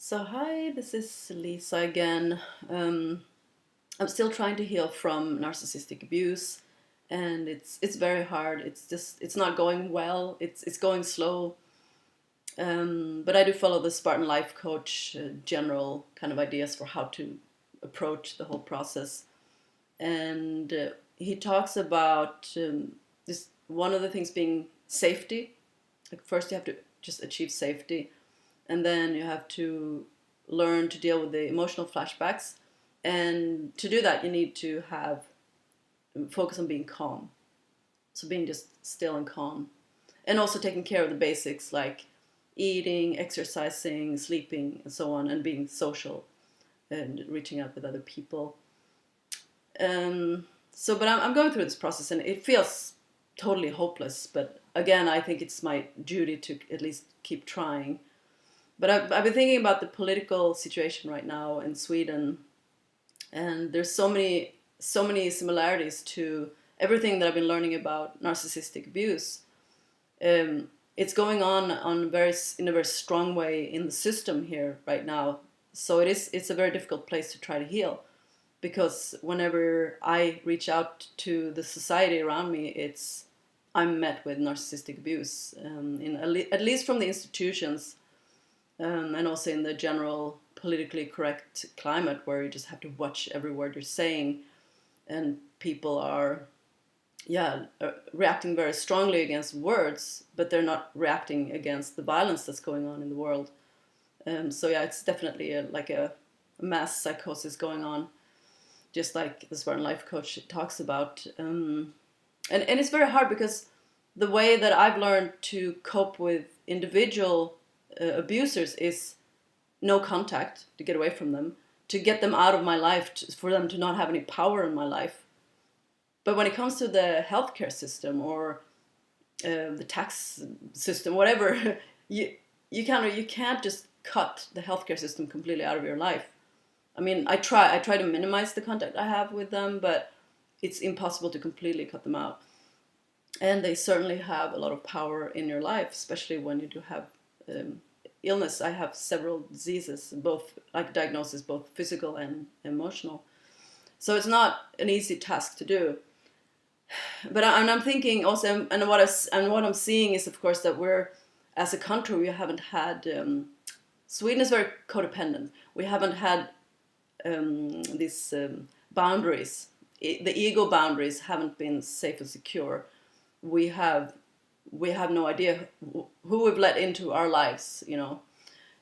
So hi, this is Lisa again. I'm still trying to heal from narcissistic abuse, and it's very hard. It's not going well. It's going slow. But I do follow the Spartan Life Coach general kind of ideas for how to approach the whole process, and he talks about this one of the things being safety. Like first, you have to just achieve safety, and then you have to learn to deal with the emotional flashbacks. And to do that, you need to have focus on being calm. So being just still and calm, and also taking care of the basics like eating, exercising, sleeping, and so on, and being social and reaching out with other people. But I'm going through this process, and it feels totally hopeless. But again, I think it's my duty to at least keep trying. But I've been thinking about the political situation right now in Sweden, and there's so many similarities to everything that I've been learning about narcissistic abuse. It's going on in a very strong way in the system here right now. So it's a very difficult place to try to heal, because whenever I reach out to the society around me, I'm met with narcissistic abuse, at least from the institutions, and also in the general politically correct climate where you just have to watch every word you're saying, and people are reacting very strongly against words, but they're not reacting against the violence that's going on in the world. It's definitely like a mass psychosis going on, just like the Spartan Life Coach talks about. And it's very hard because the way that I've learned to cope with individual abusers is no contact, to get away from them, to get them out of my life, for them to not have any power in my life. But when it comes to the healthcare system or the tax system, whatever, you can't just cut the healthcare system completely out of your life. I mean, I try to minimize the contact I have with them, but it's impossible to completely cut them out. And they certainly have a lot of power in your life, especially when you do have illness. I have several diseases, both like diagnosis, both physical and emotional. So it's not an easy task to do. But I'm thinking also, and what I'm seeing is, of course, that as a country, we haven't had. Sweden is very codependent. We haven't had these boundaries. The ego boundaries haven't been safe and secure. We have no idea who we've let into our lives,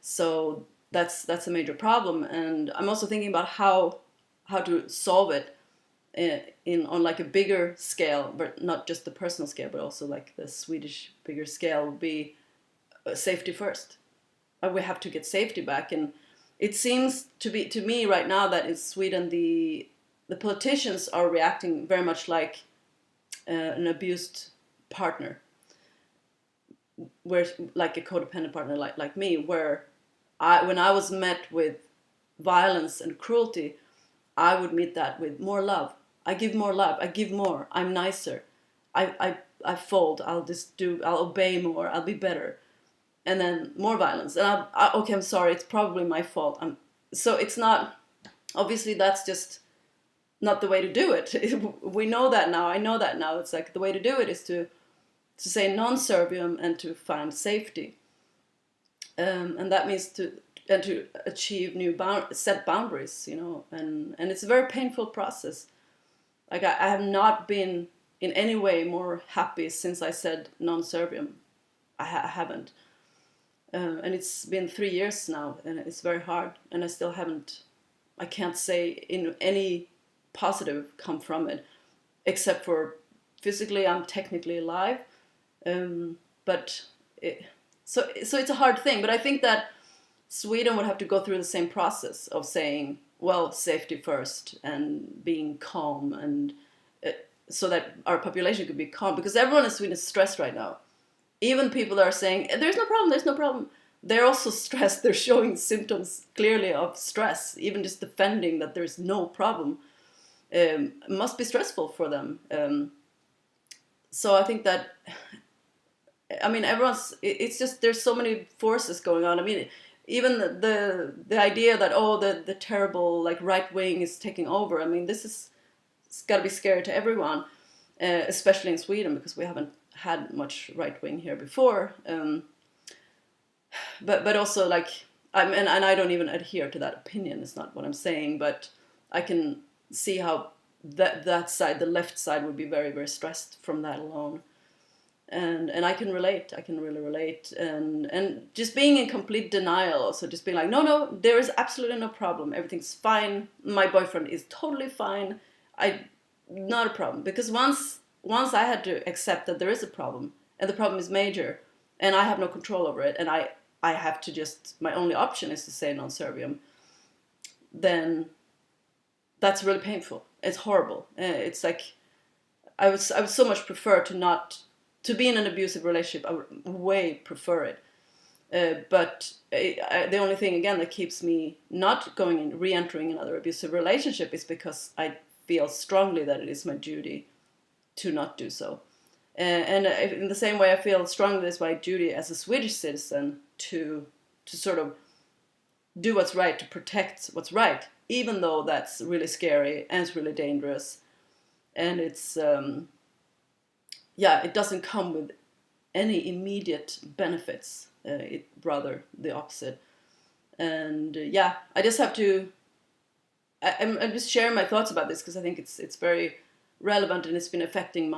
So that's a major problem, and I'm also thinking about how to solve it on like a bigger scale, but not just the personal scale, but also like the Swedish bigger scale would be safety first. We have to get safety back, and it seems to me right now that in Sweden the politicians are reacting very much like an abused partner, where like a codependent partner like me, where when I was met with violence and cruelty, I would meet that with more love. I give more love. I give more. I'm nicer. I fold. I'll obey more. I'll be better. And then more violence. And okay, I'm sorry. It's probably my fault. So it's not, obviously that's just not the way to do it. We know that now. I know that now. It's like the way to do it is to say non-serviam and to find safety. And that means to achieve new set boundaries, and it's a very painful process. Like I have not been in any way more happy since I said non-serviam. I haven't, and it's been 3 years now, and it's very hard, and I can't say in any positive come from it, except for physically I'm technically alive, so it's a hard thing. But I think that Sweden would have to go through the same process of saying, well, safety first and being calm, and so that our population could be calm, because everyone in Sweden is stressed right now. Even people that are saying there's no problem, they're also stressed. They're showing symptoms clearly of stress. Even just defending that there's no problem must be stressful for them. So I think that, I mean, it's just, there's so many forces going on. I mean, even the idea that, oh, the terrible like right wing is taking over. I mean, it's got to be scary to everyone, especially in Sweden, because we haven't had much right wing here before. But also, like, and I don't even adhere to that opinion. It's not what I'm saying, but I can see how that side, the left side, would be very, very stressed from that alone. And I can relate. I can really relate. And just being in complete denial, also just being like, no, there is absolutely no problem. Everything's fine. My boyfriend is totally fine. Not a problem. Because once I had to accept that there is a problem, and the problem is major, and I have no control over it, and I have to just, my only option is to say non-serviam, then that's really painful. It's horrible. It's like, I would so much prefer to be in an abusive relationship. I would way prefer it. But the only thing, again, that keeps me not going and re-entering another abusive relationship is because I feel strongly that it is my duty to not do so. And in the same way, I feel strongly it's my duty as a Swedish citizen to sort of do what's right, to protect what's right, even though that's really scary and it's really dangerous. And it's, it doesn't come with any immediate benefits. It rather the opposite. And I just have to, I'm just sharing my thoughts about this because I think it's very relevant, and it's been affecting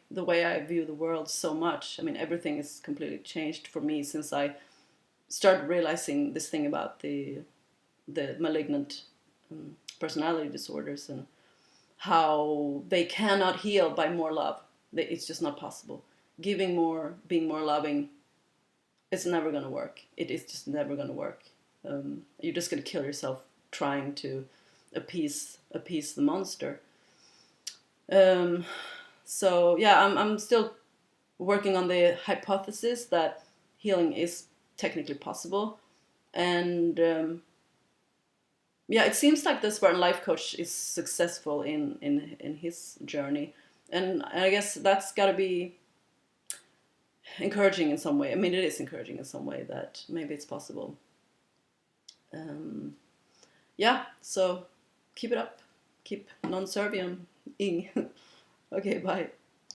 the way I view the world so much. I mean, everything has completely changed for me since I started realizing this thing about the malignant personality disorders, and how they cannot heal by more love. It's just not possible. Giving more, being more loving, it's never going to work. It is just never going to work. You're just going to kill yourself trying to appease the monster. So yeah, I'm still working on the hypothesis that healing is technically possible, and it seems like the Spartan life coach is successful in his journey, and I guess that's got to be encouraging in some way. I mean, it is encouraging in some way that maybe it's possible. So keep it up, keep non-serviam-ing. Okay, bye.